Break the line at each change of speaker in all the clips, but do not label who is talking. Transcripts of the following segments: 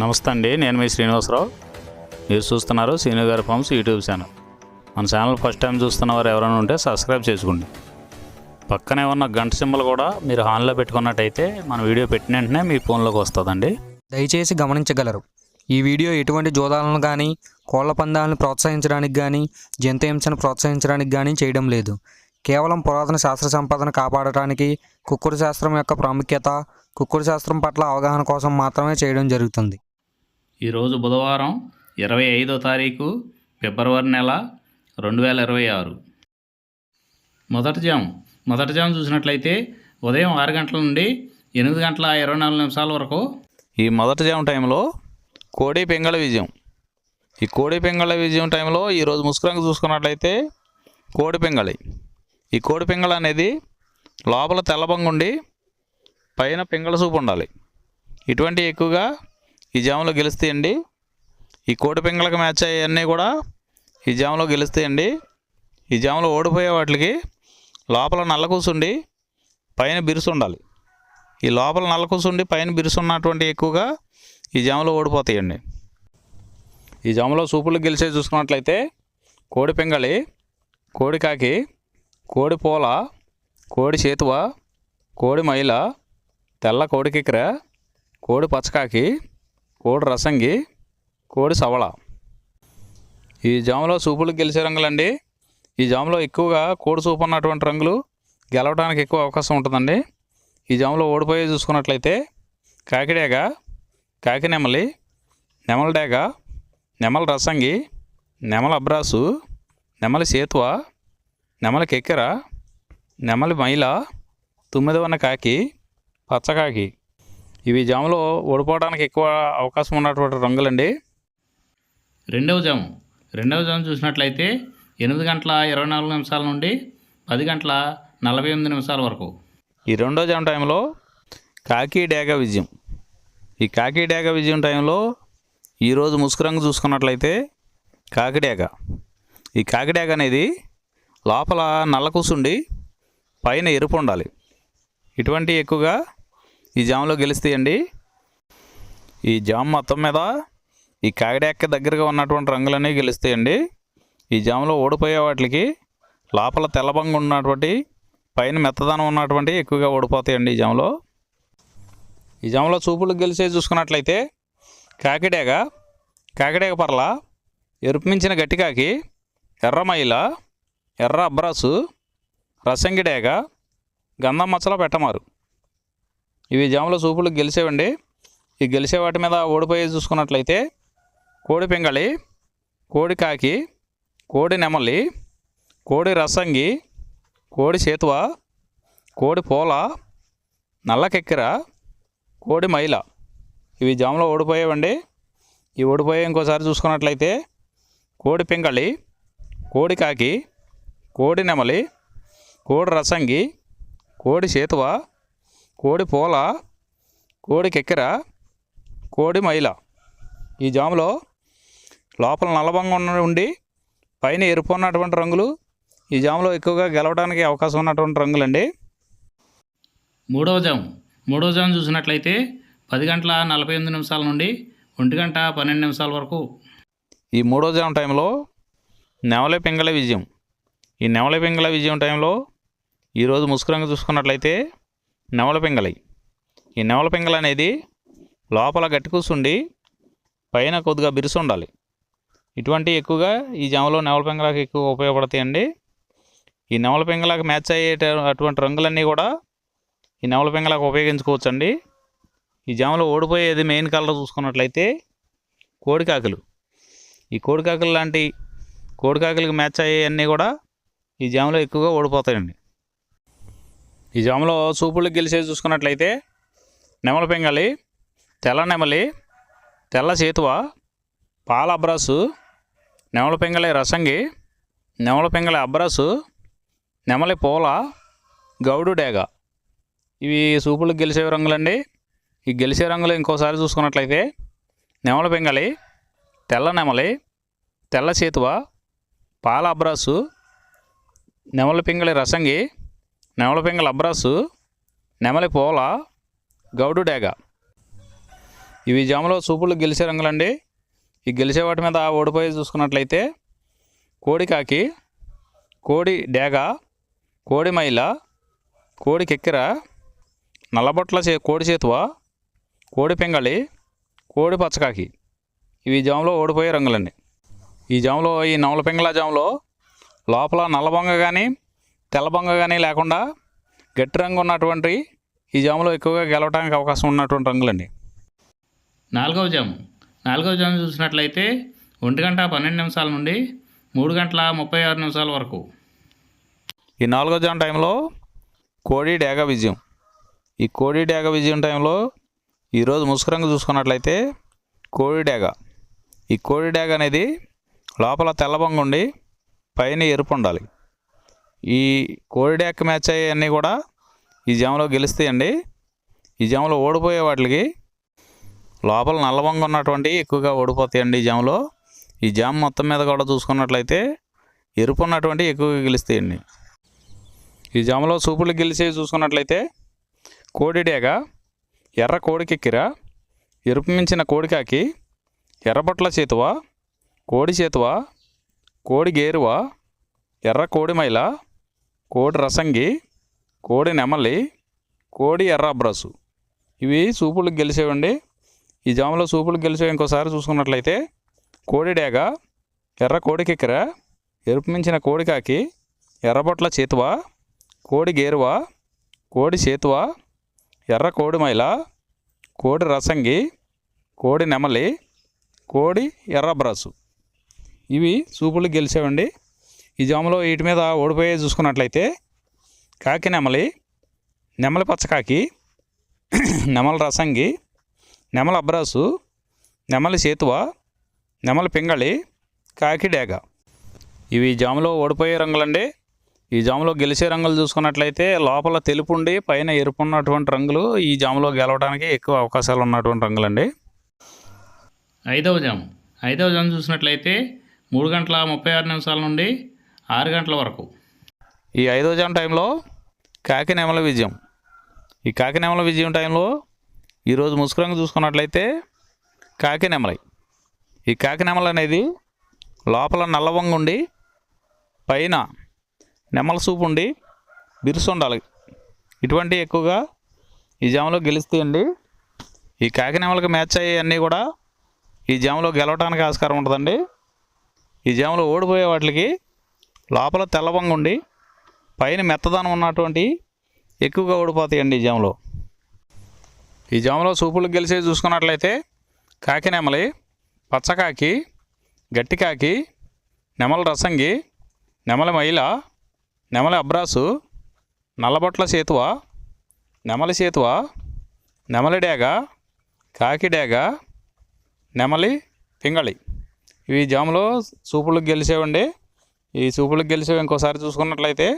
నమస్తే అండి, నేను మీ శ్రీనివాసరావు. మీరు చూస్తున్నారు శ్రీను గారి ఫార్మ్స్ యూట్యూబ్ ఛానల్. మన ఛానల్ ఫస్ట్ టైం చూస్తున్న వారు ఎవరైనా ఉంటే సబ్స్క్రైబ్ చేసుకోండి. పక్కనే ఉన్న గంట సింబల్ కూడా మీరు ఆన్లో పెట్టుకున్నట్టయితే మన వీడియో పెట్టిన వెంటనే మీ ఫోన్లోకి వస్తుందండి.
దయచేసి గమనించగలరు, ఈ వీడియో ఎటువంటి జోదాలను కానీ కోళ్ల పందాలను ప్రోత్సహించడానికి కానీ జంతు హింసను ప్రోత్సహించడానికి కానీ చేయడం లేదు. కేవలం పురాతన శాస్త్ర సంపదను కాపాడటానికి, కుక్కుడు శాస్త్రం యొక్క ప్రాముఖ్యత, కుక్కుడు శాస్త్రం పట్ల అవగాహన కోసం మాత్రమే చేయడం జరుగుతుంది.
ఈరోజు బుధవారం 25వ తారీఖు ఫిబ్రవరి నెల 2026. మొదటి జాము చూసినట్లయితే ఉదయం 6 గంటల నుండి 8 గంటల 24 నిమిషాల వరకు ఈ మొదటి జాము టైంలో కోడి పెంగళ విజయం. ఈ కోడి పెంగళ విజయం టైంలో ఈరోజు ముసుకురంగు చూసుకున్నట్లయితే కోడి పెంగళి. ఈ కోడి పెంగళ అనేది లోపల తెల్లబంగుండి పైన పెంగళ సూపు ఉండాలి. ఇటువంటి ఎక్కువగా ఈ జాములో గెలుస్తాయండి. ఈ కోడి పెంగళకు మ్యాచ్ అయ్యన్నీ కూడా ఈ జాములో గెలుస్తాయండి. ఈ జాములో ఓడిపోయే వాటికి లోపల నల్ల కూసుండి పైన బిరుసు ఉండాలి. ఈ లోపల నల్ల కూసుండి పైన బిరుసు ఉన్నటువంటి ఎక్కువగా ఈ జాములో ఓడిపోతాయండి. ఈ జాములో సూపులు గెలిచే చూసుకున్నట్లయితే కోడి పెంగళి, కోడి కాకి, కోడి పోల, కోడి చేతువ, కోడి మైల, తెల్ల కోడి కిక్కెర, కోడి పచ్చకాకి, కోడి రసంగి, కోడి సవళ. ఈ జాములో సూపులు గెలిచే రంగులండి. ఈ జాములో ఎక్కువగా కోడి సూపు ఉన్నటువంటి రంగులు గెలవడానికి ఎక్కువ అవకాశం ఉంటుందండి. ఈ జాములో ఓడిపోయి చూసుకున్నట్లయితే కాకిడేగ, కాకి నెమలి, నెమల డేగ, నెమల రసంగి, నెమల అబ్రాసు, నెమలి సేతువ, నెమలి కెక్కెర, నెమలి మైల, తుమ్మిదవన్న కాకి, పచ్చకాకి. ఇవి జాములో ఓడిపోవడానికి ఎక్కువ అవకాశం ఉన్నటువంటి రంగులండి. రెండవ జాము చూసినట్లయితే 8 గంటల 24 నిమిషాల నుండి 10 గంటల 48 నిమిషాల వరకు ఈ రెండో జాము టైంలో కాకి డేగ విజయం. ఈ కాకి డేగ విజయం టైంలో ఈరోజు ముసుకురంగు చూసుకున్నట్లయితే కాకిడేగ. ఈ కాకిడేగ అనేది లోపల నల్ల కూసుండి పైన ఎరుపు ఉండాలి. ఇటువంటి ఎక్కువగా ఈ జాములో గెలుస్తాయండి. ఈ జాము మొత్తం మీద ఈ కాకిడేగకి దగ్గరగా ఉన్నటువంటి రంగులన్నీ గెలుస్తాయండి. ఈ జాములో ఓడిపోయే వాటికి లోపల తెల్లబంగు ఉన్నటువంటి పైన మెత్తదనం ఉన్నటువంటి ఎక్కువగా ఓడిపోతాయండి. ఈ జాములో చూపులు గెలిచే చూసుకున్నట్లయితే కాకిడేగ పర్ల, ఎరుపు మించిన గట్టికాకి, ఎర్రమైల, ఎర్ర అబ్రాసు, రసంగిడేగ, గంధం మచ్చల పెట్టమారు. ఇవి జాములో సూపులు గెలిచేవండి. ఈ గెలిచే వాటి మీద ఓడిపోయి చూసుకున్నట్లయితే కోడి పెంగళి, కోడి కాకి, కోడి నెమలి, కోడి రసంగి, కోడి చేతువ, కోడి పోల, నల్ల కెక్కెర, కోడి మైల. ఇవి జాములో ఓడిపోయేవండి. ఈ ఓడిపోయే ఇంకోసారి చూసుకున్నట్లయితే కోడి పెంగళి, కోడి కాకి, కోడి నెమలి, కోడి రసంగి, కోడి చేతువ, కోడి పోల, కోడి కెక్కెర, కోడి మైల. ఈ జాములో లోపల నల్లబంగా ఉండి పైన ఎరుపు ఉన్నటువంటి రంగులు ఈ జాములో ఎక్కువగా గెలవడానికి అవకాశం ఉన్నటువంటి రంగులండి. మూడవ జాము చూసినట్లయితే 10 గంటల 48 నిమిషాల నుండి 1 గంట 12 నిమిషాల వరకు ఈ మూడో జాము టైంలో నెమలి పెంగళ విజయం. ఈ నెమలి పెంగళ విజయం టైంలో ఈరోజు ముసుకురంగు చూసుకున్నట్లయితే నెమల పెంగళి. ఈ నెమల పెంగళ అనేది లోపల గట్టి కూసుండి పైన కొద్దిగా బిరుసు ఉండాలి. ఇటువంటి ఎక్కువగా ఈ జాములో నెమల పెంగళకి ఎక్కువ ఉపయోగపడతాయండి. ఈ నెమల పెంగళకి మ్యాచ్ అయ్యే అటువంటి రంగులన్నీ కూడా ఈ నెమల పెంగళకి ఉపయోగించుకోవచ్చండి. ఈ జాములో ఓడిపోయేది మెయిన్ కలర్ చూసుకున్నట్లయితే కోడికాకులు. ఈ కోడికాకులు లాంటి కోడికాకులకి మ్యాచ్ అయ్యేవన్నీ కూడా ఈ జాములో ఎక్కువగా ఓడిపోతాయండి. ఈ జాములో సూపులు గెలిచేది చూసుకున్నట్లయితే నెమల పెంగళి, తెల్ల నెమలి, తెల్ల చేతువ, పాల అబ్రాసు, నెమల పెంగళి రసంగి, నెమల పెంగళి అబ్రాసు, నెమలి పోల, గౌడు డేగ. ఇవి సూపులు గెలిచే రంగులండి. ఈ గెలిచే రంగులు ఇంకోసారి చూసుకున్నట్లయితే నెమల పెంగళి, తెల్ల నెమలి, తెల్ల చేతువ, పాల అబ్రాసు, నెమల పెంగళి రసంగి, నెమల పెంగళి అబ్రాసు, నెమలి పోల, గౌడు డేగ. ఇవి జాములో సూపులు గెలిచే రంగులండి. ఈ గెలిచే వాటి మీద ఓడిపోయి చూసుకున్నట్లయితే కోడి కాకి, కోడి డేగ, కోడి మైల, కోడి కెక్కెర, నల్లబొట్ల కోడి చేతువ, కోడి పింగళి, కోడి పచ్చకాకి. ఇవి జాములో ఓడిపోయే రంగులండి. ఈ జాములో ఈ నవల పింగళ జాములో లోపల నల్లబొంగ కానీ తెల్లబొంగ కానీ లేకుండా గట్టి రంగు ఉన్నటువంటి ఈ జాములో ఎక్కువగా గెలవడానికి అవకాశం ఉన్నటువంటి రంగులండి.
నాలుగవ జాము చూసినట్లయితే 1:12 నుండి 3:36 వరకు.
ఈ 4వ జాము టైంలో కోడి డేగ విజయం. ఈ కోడి డేగ విజయం టైంలో ఈరోజు ముసుగు రంగు చూసుకున్నట్లయితే కోడి డేగ. ఈ కోడి డేగ అనేది లోపల తెల్లబొంగ ఉండి పైన ఎరుపు ఉండాలి. ఈ కోడి డేగ మ్యాచ్ అయ్యేవన్నీ కూడా ఈ జాములో గెలుస్తాయండి. ఈ జాములో ఓడిపోయే వాటికి లోపల నల్లబొంగ ఉన్నటువంటి ఎక్కువగా ఓడిపోతాయండి. ఈ జాములో ఈ జామ్ మొత్తం మీద కూడా చూసుకున్నట్లయితే ఎరుపు ఉన్నటువంటి ఎక్కువగా గెలుస్తాయండి. ఈ జాములో సూపులు గెలిచేవి చూసుకున్నట్లయితే కోడి డేగ, ఎర్ర కోడి కెక్కెర, ఎరుపు మించిన కోడికాకి, ఎర్రబొట్ల చేతువ, కోడి చేతువ, కోడి గేరువ, ఎర్ర కోడి మైల, కోడి రసంగి, కోడి నెమలి, కోడి ఎర్ర అబ్రసు. ఇవి సూపులు గెలిచేవండి. ఈ జాములో సూపులు గెలిచేవి ఇంకోసారి చూసుకున్నట్లయితే కోడి డేగ, ఎర్ర కోడి కెక్కెర, ఎరుపు మించిన కోడికాకి, ఎర్రబొట్ల చేతువ, కోడి గేరువ, కోడి చేతువ, ఎర్ర కోడి మైల, కోడి రసంగి, కోడి నెమలి, కోడి ఎర్ర బ్రాసు. ఇవి సూపులు గెలిచేవండి. ఈ జాములో వీటి మీద ఓడిపోయే చూసుకున్నట్లయితే కాకి నెమలి, నెమలి పచ్చకాకి, నెమలి రసంగి, నెమలి అబ్రాసు, నెమలి చేతువ, నెమలి పింగళి, కాకి డేగ. ఇవి జాములో ఓడిపోయే రంగులండి. ఈ జాములో గెలిచే రంగులు చూసుకున్నట్లయితే లోపల తెలుపు ఉండి పైన ఎరుపు ఉన్నటువంటి రంగులు ఈ జాములో గెలవడానికి ఎక్కువ అవకాశాలు ఉన్నటువంటి రంగులండి.
ఐదవ జాము చూసినట్లయితే 3:36 నుండి 6 వరకు.
ఈ 5వ జాము టైంలో కాకి నెమల విజయం. ఈ కాకి నెమల విజయం టైంలో ఈరోజు ముసుగు రంగు చూసుకున్నట్లయితే కాకి నెమలి. ఈ కాకి నెమలి అనేది లోపల నల్లవంగ ఉండి పైన నెమల సూపు ఉండి బిరుసు ఉండాలి. ఇటువంటి ఎక్కువగా ఈ జాములో గెలుస్తాయండి. ఈ కాకి నెమలకి మ్యాచ్ అయ్యేవన్నీ కూడా ఈ జాములో గెలవడానికి ఆస్కారం ఉంటుందండి. ఈ జాములో ఓడిపోయే వాటికి లోపల తెల్లవంగ ఉండి పైన మెత్తదనం ఉన్నటువంటి ఎక్కువగా ఓడిపోతాయండి ఈ జాములో. ఈ జాములో సూపులు గెలిచే చూసుకున్నట్లయితే కాకి నెమలి, పచ్చకాకి, గట్టికాకి, నెమలి రసంగి, నెమలి మైల, నెమలి అబ్రాసు, నల్లబొట్ల చేతువ, నెమలి చేతువ, నెమలి డేగ, కాకి డేగ, నెమలి పింగళి. ఇవి జాములో సూపులకు గెలిచేవండి. ఈ సూపులకు గెలిచేవి ఇంకోసారి చూసుకున్నట్లయితే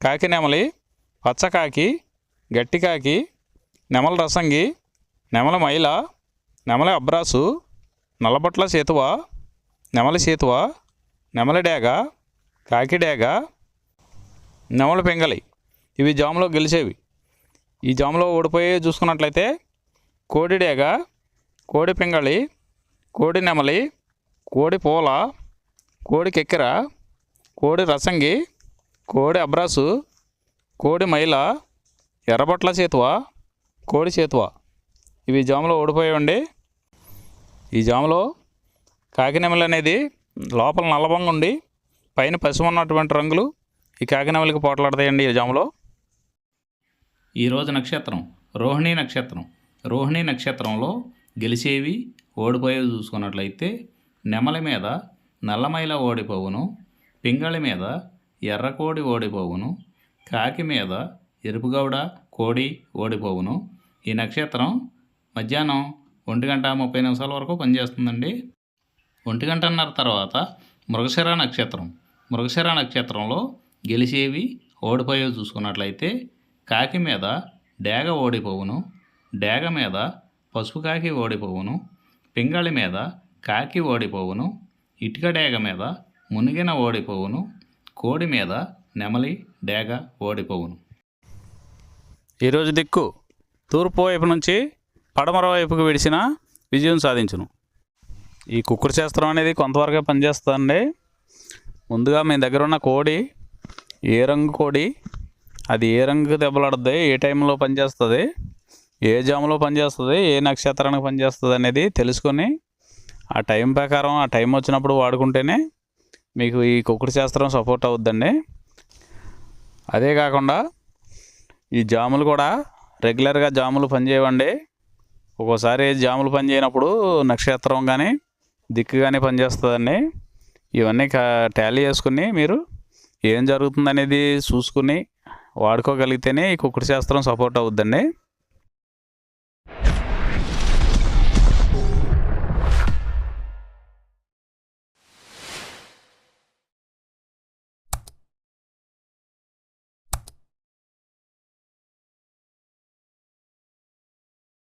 కాకి నెమలి, పచ్చకాకి, గట్టికాకి, నెమలి రసంగి, నెమలి మైల, నెమలి అబ్రాసు, నల్లబొట్ల చేతువ, నెమలి చేతువ, నెమలి డేగ, కాకి డేగ, నెమలి పింగళి. ఇవి జాములో గెలిచేవి. ఈ జాములో ఓడిపోయే చూసుకున్నట్లయితే కోడి డేగ, కోడి పింగళి, కోడి నెమలి, కోడి పూల, కోడి కెక్కెర, కోడి రసంగి, కోడి అబ్రాసు, కోడి మైల, ఎర్రబొట్ల చేతువ, కోడి చేతువ. ఇవి జాములో ఓడిపోయాయండి. ఈ జాములో కాకి నెమలి అనేది లోపల నల్లబొంగ ఉండి పైన పసుపు ఉన్నటువంటి రంగులు ఈ కాకి నెమలికి పోట్లాడతాయండి ఈ జాములో.
ఈరోజు నక్షత్రం రోహిణీ నక్షత్రంలో గెలిచేవి ఓడిపోయేవి చూసుకున్నట్లయితే నెమలి మీద నల్లమైల ఓడిపోవును, పింగళి మీద ఎర్రకోడి ఓడిపోవును, కాకి మీద ఎరుపుగౌడ కోడి ఓడిపోవును. ఈ నక్షత్రం మధ్యాహ్నం 1:30 వరకు పనిచేస్తుందండి. 1:30 తర్వాత మృగశిర నక్షత్రంలో గెలిచేవి ఓడిపోయేవి చూసుకున్నట్లయితే కాకి మీద డేగ ఓడిపోవును, డేగ మీద పసుపు కాకి ఓడిపోవును, పింగళి మీద కాకి ఓడిపోవును, ఇటుక డేగ మీద మునిగిన ఓడిపోవును, కోడి మీద నెమలి డేగ ఓడిపోవును.
ఈరోజు దిక్కు తూర్పు వైపు నుంచి పడమర వైపుకు విడిచిన విజయం సాధించును. ఈ కుక్కుడు శాస్త్రం అనేది కొంతవరకే పనిచేస్తుందండి. ముందుగా మీ దగ్గర ఉన్న కోడి ఏ రంగు కోడి, అది ఏ రంగు దెబ్బలాడుద్ది, ఏ టైంలో పనిచేస్తుంది, ఏ జాములో పనిచేస్తుంది, ఏ నక్షత్రానికి పనిచేస్తుంది అనేది తెలుసుకొని ఆ టైం ప్రకారం ఆ టైం వచ్చినప్పుడు వాడుకుంటేనే మీకు ఈ కుక్కుడు శాస్త్రం సపోర్ట్ అవుద్దండి. అదే కాకుండా ఈ జాములు కూడా రెగ్యులర్గా జాములు పనిచేయవండి. ఒక్కోసారి జాములు పనిచేయనప్పుడు నక్షత్రం కానీ దిక్కు కానీ పనిచేస్తుందండి. ఇవన్నీ టాలీ చేసుకుని మీరు ఏం జరుగుతుందనేది చూసుకుని వాడుకోగలిగితేనే ఈ కుక్కుడు శాస్త్రం సపోర్ట్ అవుద్దండి.